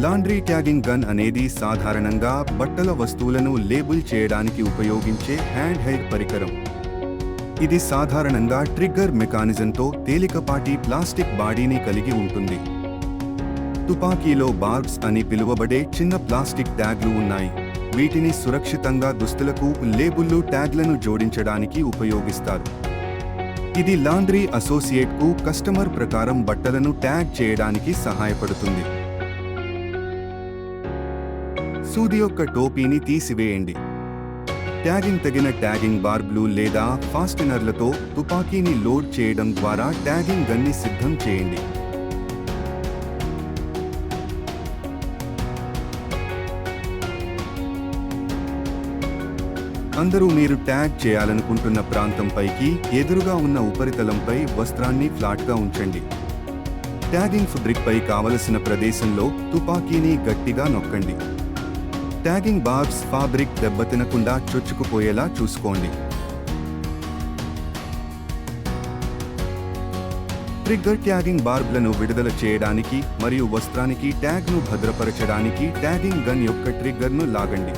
Laundry tagging gun అనేది సాధారణంగా బట్టల వస్తువులను లేబుల్ చేయడానికి ఉపయోగించే హ్యాండ్ హెల్డ్ పరికరం. ఇది సాధారణంగా ట్రిగ్గర్ మెకానిజంతో తేలికపాటి ప్లాస్టిక్ బాడీని కలిగి ఉంటుంది. తుపాకీలో బార్బ్స్ అని పిలువబడే చిన్న ప్లాస్టిక్ ట్యాగ్లు ఉన్నాయి. వీటిని సురక్షితంగా దుస్తులకు లేబుళ్లు ట్యాగ్లను జోడించడానికి ఉపయోగిస్తారు. ఇది లాండ్రీ అసోసియేట్కు కస్టమర్ ప్రకారం బట్టలను ట్యాగ్ చేయడానికి సహాయపడుతుంది. సూది యొక్క టోపీని తీసివేయండి. ట్యాగింగ్ తగిన ట్యాగింగ్ బార్బ్లు లేదా ఫాస్టెనర్లతో తుపాకీని లోడ్ చేయడం ద్వారా ట్యాగింగ్ గన్ని సిద్ధం చేయండి. అందరూ మీరు ట్యాగ్ చేయాలనుకుంటున్న ప్రాంతంపైకి ఎదురుగా ఉన్న ఉపరితలంపై వస్త్రాన్ని ఫ్లాట్గా ఉంచండి. ట్యాగింగ్ ఫాబ్రిక్పై కావలసిన ప్రదేశంలో తుపాకీని గట్టిగా నొక్కండి. ట్యాగింగ్ బార్బ్స్ ఫాబ్రిక్ దెబ్బతినకుండా చొచ్చుకుపోయేలా చూసుకోండి. ట్రిగ్గర్ ట్యాగింగ్ బార్బ్లను విడుదల చేయడానికి మరియు వస్త్రానికి ట్యాగ్ను భద్రపరచడానికి ట్యాగింగ్ గన్ యొక్క ట్రిగ్గర్ను లాగండి.